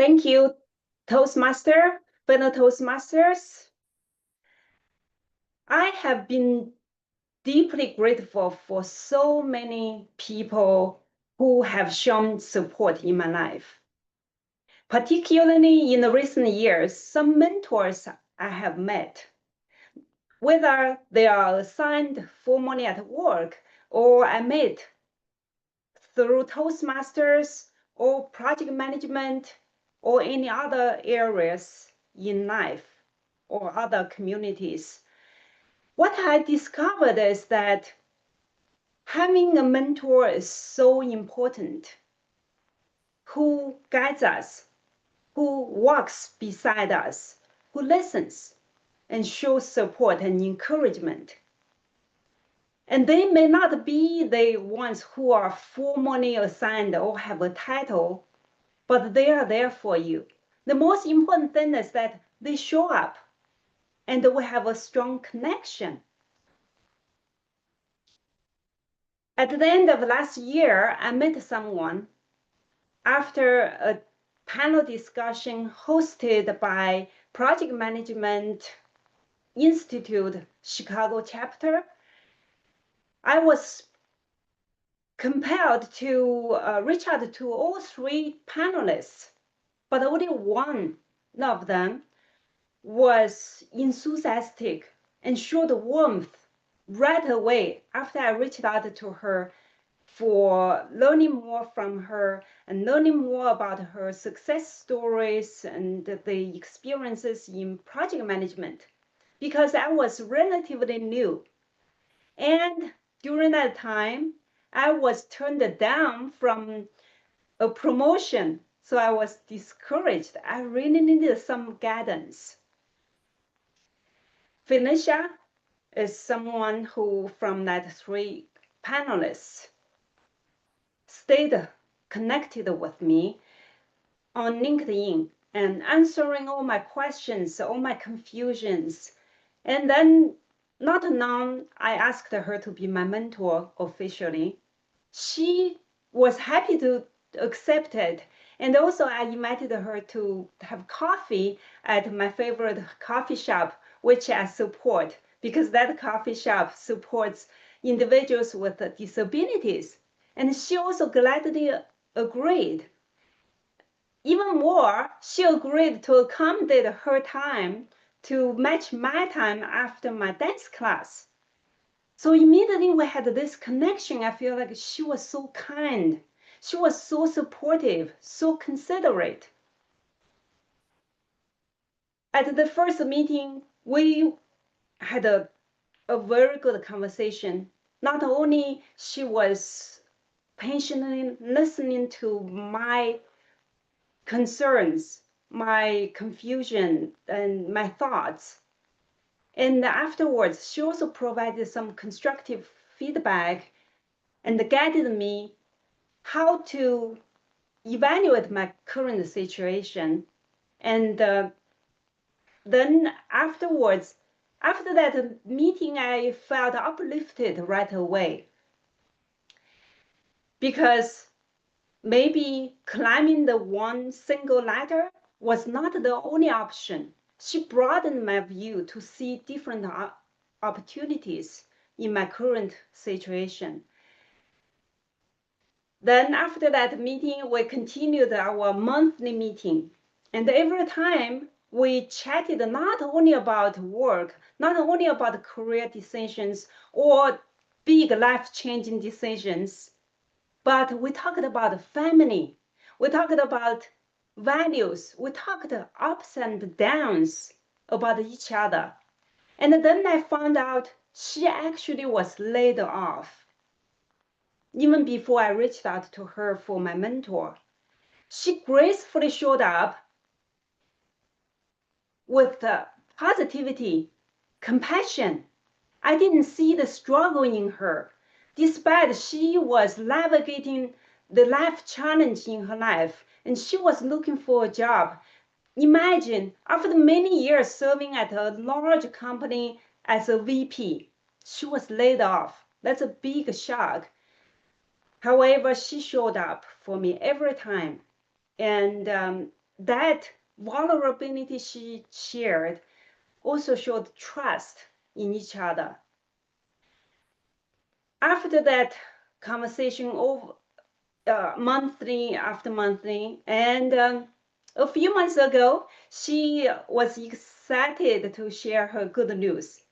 Thank you, fellow Toastmasters. I have been deeply grateful for so many people who have shown support in my life. Particularly in the recent years, some mentors I have met, whether they are assigned formally at work or I met through Toastmasters or project management or any other areas in life or other communities. What I discovered is that having a mentor is so important, who guides us, who walks beside us, who listens and shows support and encouragement. And they may not be the ones who are formally assigned or have a title, but they are there for you. The most important thing is that they show up and we have a strong connection. At the end of last year, I met someone after a panel discussion hosted by Project Management Institute Chicago chapter. I was compelled to reach out to all three panelists, but only one of them was enthusiastic and showed warmth right away after I reached out to her for learning more from her and learning more about her success stories and the experiences in project management, because I was relatively new. And during that time, I was turned down from a promotion, so I was discouraged. I really needed some guidance. Felicia is someone who, from that three panelists, stayed connected with me on LinkedIn and answering all my questions, all my confusions. And then, not long, I asked her to be my mentor officially. She was happy to accept it. And also, I invited her to have coffee at my favorite coffee shop, which I support, because that coffee shop supports individuals with disabilities. And she also gladly agreed. Even more, she agreed to accommodate her time to match my time after my dance class. So immediately we had this connection. I feel like she was so kind. She was so supportive, so considerate. At the first meeting, we had a very good conversation. Not only she was patiently listening to my concerns, my confusion, and my thoughts. And afterwards, she also provided some constructive feedback and guided me how to evaluate my current situation. And then afterwards, after that meeting, I felt uplifted right away, because maybe climbing the one single ladder was not the only option. She broadened my view to see different opportunities in my current situation. Then after that meeting, we continued our monthly meeting. And every time we chatted not only about work, not only about career decisions or big life-changing decisions, but we talked about family. We talked about values. We talked ups and downs about each other. And then I found out she actually was laid off. Even before I reached out to her for my mentor, she gracefully showed up with positivity, compassion. I didn't see the struggle in her, despite she was navigating the life challenge in her life, and she was looking for a job. Imagine, after many years serving at a large company as a VP, she was laid off. That's a big shock. However, she showed up for me every time. And that vulnerability she shared also showed trust in each other. After that conversation over monthly after monthly, and a few months ago, she was excited to share her good news.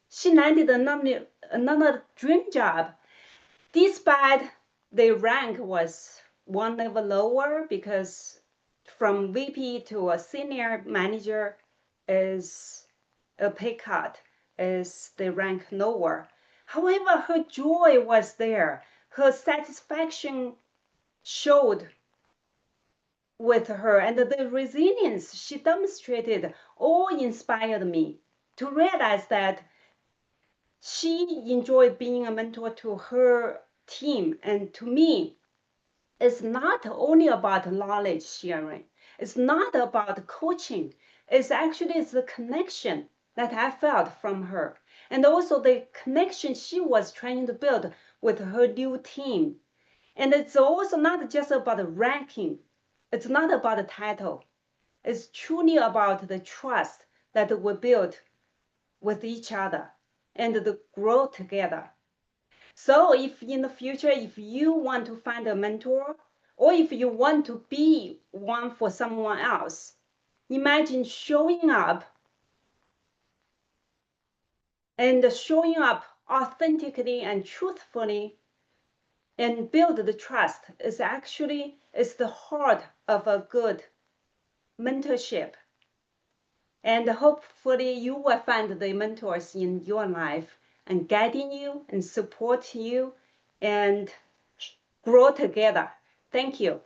She landed another dream job, despite the rank was one level lower, because from VP to a senior manager is a pay cut, is the rank lower. However, her joy was there. Her satisfaction showed with her, and the resilience she demonstrated all inspired me to realize that she enjoyed being a mentor to her team. And to me, it's not only about knowledge sharing, it's not about coaching, it's the connection that I felt from her, and also the connection she was trying to build with her new team. And it's also not just about the ranking, it's not about the title, it's truly about the trust that we build with each other and the grow together. So if in the future, if you want to find a mentor, or if you want to be one for someone else, imagine showing up authentically and truthfully and build the trust is the heart of a good mentorship. And hopefully you will find the mentors in your life and guiding you and support you and grow together. Thank you.